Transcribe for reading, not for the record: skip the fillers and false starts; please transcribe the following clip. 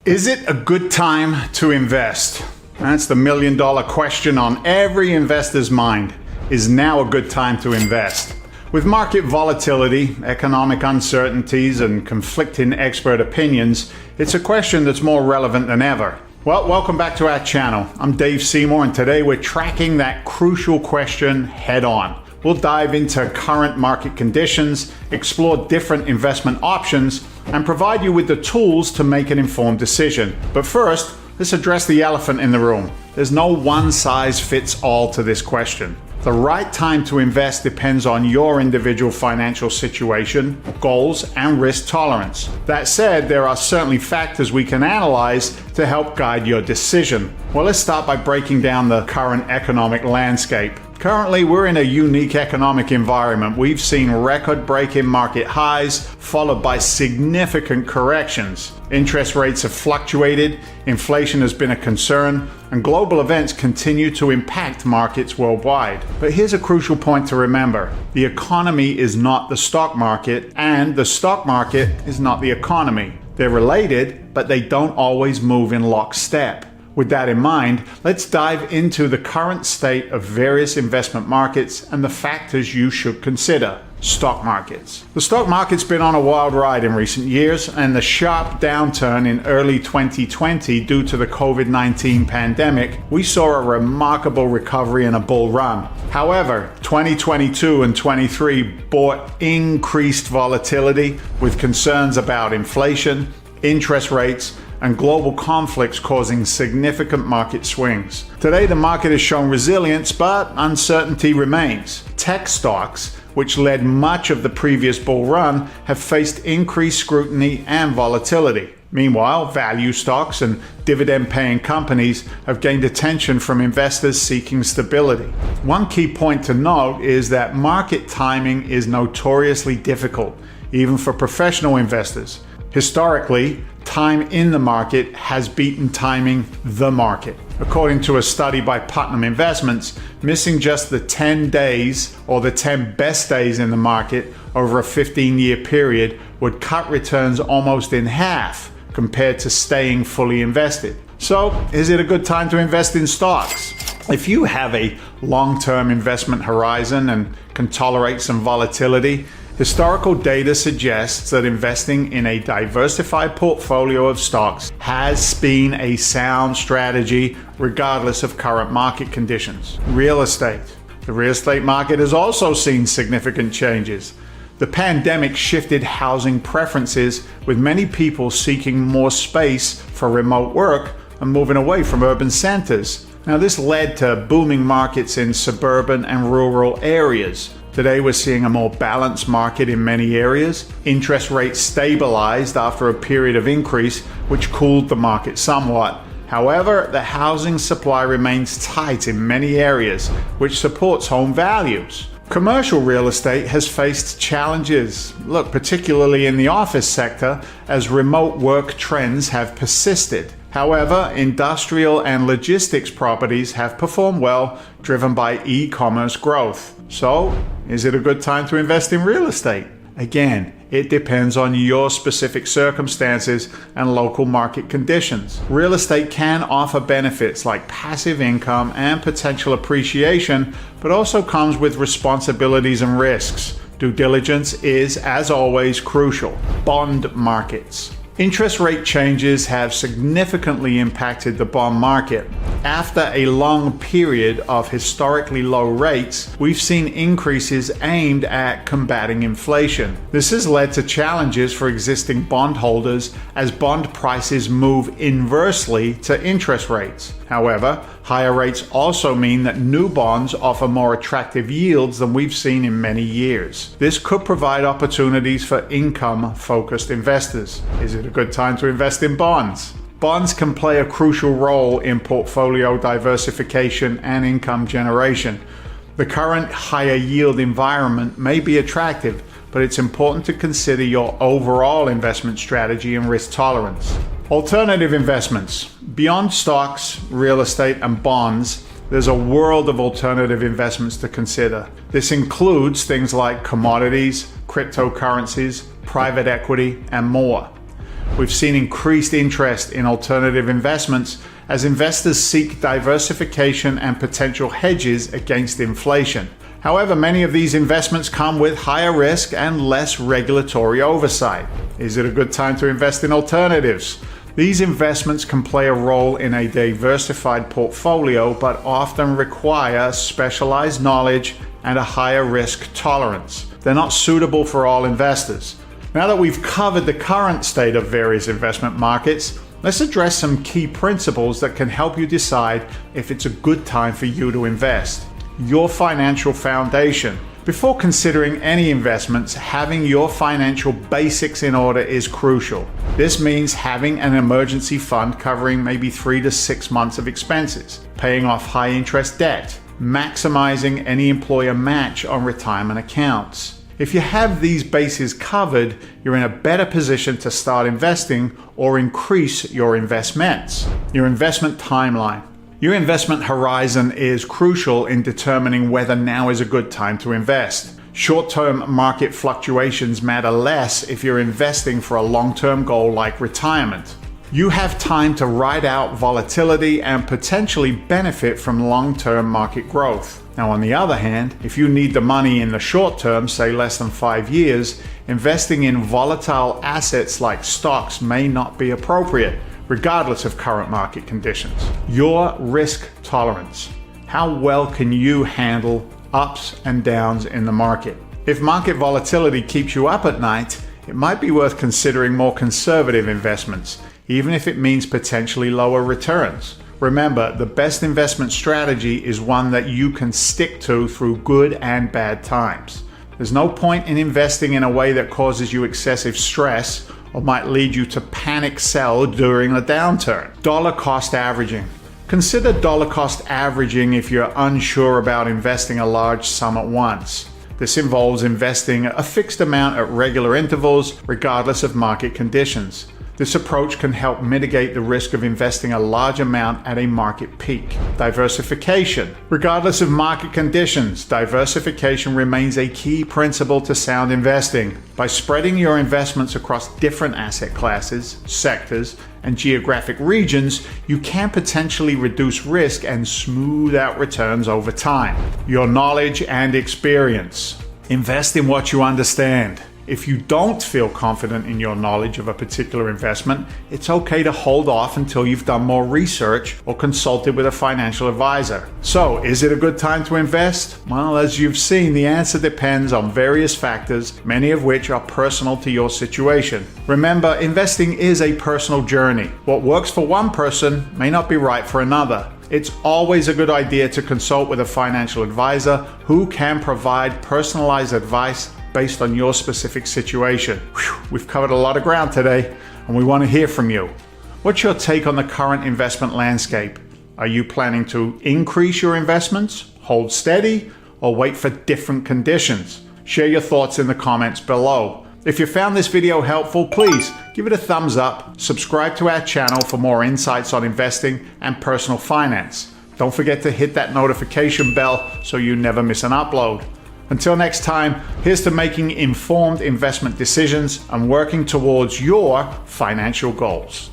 Is it a good time to invest? That's the million-dollar question on every investor's mind. Is now a good time to invest? With market volatility, economic uncertainties, and conflicting expert opinions, it's a question that's more relevant than ever. Well, welcome back to our channel. I'm Dave Seymour, and today we're tracking that crucial question head on. We'll dive into current market conditions, explore different investment options, and provide you with the tools to make an informed decision. But first, let's address the elephant in the room. There's no one-size-fits-all to this question. The right time to invest depends on your individual financial situation, goals, and risk tolerance. That said, there are certainly factors we can analyze to help guide your decision. Well, let's start by breaking down the current economic landscape. Currently, we're in a unique economic environment. We've seen record-breaking market highs, followed by significant corrections. Interest rates have fluctuated, inflation has been a concern, and global events continue to impact markets worldwide. But here's a crucial point to remember. The economy is not the stock market, and the stock market is not the economy. They're related, but they don't always move in lockstep. With that in mind, let's dive into the current state of various investment markets and the factors you should consider. Stock markets. The stock market's been on a wild ride in recent years, and the sharp downturn in early 2020 due to the COVID-19 pandemic, we saw a remarkable recovery and a bull run. However, 2022 and 23 brought increased volatility with concerns about inflation, interest rates, and global conflicts causing significant market swings. Today, the market has shown resilience, but uncertainty remains. Tech stocks, which led much of the previous bull run, have faced increased scrutiny and volatility. Meanwhile, value stocks and dividend-paying companies have gained attention from investors seeking stability. One key point to note is that market timing is notoriously difficult, even for professional investors. Historically, time in the market has beaten timing the market. According to a study by Putnam Investments, missing just the 10 days or the 10 best days in the market over a 15-year period would cut returns almost in half compared to staying fully invested. So, is it a good time to invest in stocks? If you have a long-term investment horizon and can tolerate some volatility, historical data suggests that investing in a diversified portfolio of stocks has been a sound strategy regardless of current market conditions. Real estate. The real estate market has also seen significant changes. The pandemic shifted housing preferences, with many people seeking more space for remote work and moving away from urban centers. Now, this led to booming markets in suburban and rural areas. Today, we're seeing a more balanced market in many areas. Interest rates stabilized after a period of increase, which cooled the market somewhat. However, the housing supply remains tight in many areas, which supports home values. Commercial real estate has faced challenges, particularly in the office sector, as remote work trends have persisted. However, industrial and logistics properties have performed well, driven by e-commerce growth. So, is it a good time to invest in real estate? Again, it depends on your specific circumstances and local market conditions. Real estate can offer benefits like passive income and potential appreciation, but also comes with responsibilities and risks. Due diligence is, as always, crucial. Bond markets. Interest rate changes have significantly impacted the bond market. After a long period of historically low rates, we've seen increases aimed at combating inflation. This has led to challenges for existing bondholders as bond prices move inversely to interest rates. However, higher rates also mean that new bonds offer more attractive yields than we've seen in many years. This could provide opportunities for income-focused investors. Is it a good time to invest in bonds? Bonds can play a crucial role in portfolio diversification and income generation. The current higher yield environment may be attractive, but it's important to consider your overall investment strategy and risk tolerance. Alternative investments. Beyond stocks, real estate, and bonds, there's a world of alternative investments to consider. This includes things like commodities, cryptocurrencies, private equity, and more. We've seen increased interest in alternative investments as investors seek diversification and potential hedges against inflation. However, many of these investments come with higher risk and less regulatory oversight. Is it a good time to invest in alternatives? These investments can play a role in a diversified portfolio, but often require specialized knowledge and a higher risk tolerance. They're not suitable for all investors. Now that we've covered the current state of various investment markets, let's address some key principles that can help you decide if it's a good time for you to invest. Your financial foundation. Before considering any investments, having your financial basics in order is crucial. This means having an emergency fund covering maybe 3 to 6 months of expenses, paying off high interest debt, maximizing any employer match on retirement accounts. If you have these bases covered, you're in a better position to start investing or increase your investments. Your investment timeline. Your investment horizon is crucial in determining whether now is a good time to invest. Short-term market fluctuations matter less if you're investing for a long-term goal like retirement. You have time to ride out volatility and potentially benefit from long-term market growth. Now, on the other hand, if you need the money in the short term, say less than 5 years, investing in volatile assets like stocks may not be appropriate, regardless of current market conditions. Your risk tolerance. How well can you handle ups and downs in the market? If market volatility keeps you up at night, it might be worth considering more conservative investments, even if it means potentially lower returns. Remember, the best investment strategy is one that you can stick to through good and bad times. There's no point in investing in a way that causes you excessive stress or might lead you to panic sell during a downturn. Dollar cost averaging. Consider dollar cost averaging if you're unsure about investing a large sum at once. This involves investing a fixed amount at regular intervals, regardless of market conditions. This approach can help mitigate the risk of investing a large amount at a market peak. Diversification. Regardless of market conditions, diversification remains a key principle to sound investing. By spreading your investments across different asset classes, sectors, and geographic regions, you can potentially reduce risk and smooth out returns over time. Your knowledge and experience. Invest in what you understand. If you don't feel confident in your knowledge of a particular investment, it's okay to hold off until you've done more research or consulted with a financial advisor. So, is it a good time to invest? Well, as you've seen, the answer depends on various factors, many of which are personal to your situation. Remember, investing is a personal journey. What works for one person may not be right for another. It's always a good idea to consult with a financial advisor who can provide personalized advice based on your specific situation. We've covered a lot of ground today, and we want to hear from you. What's your take on the current investment landscape? Are you planning to increase your investments, hold steady, or wait for different conditions? Share your thoughts in the comments below. If you found this video helpful, please give it a thumbs up, subscribe to our channel for more insights on investing and personal finance. Don't forget to hit that notification bell so you never miss an upload. Until next time, here's to making informed investment decisions and working towards your financial goals.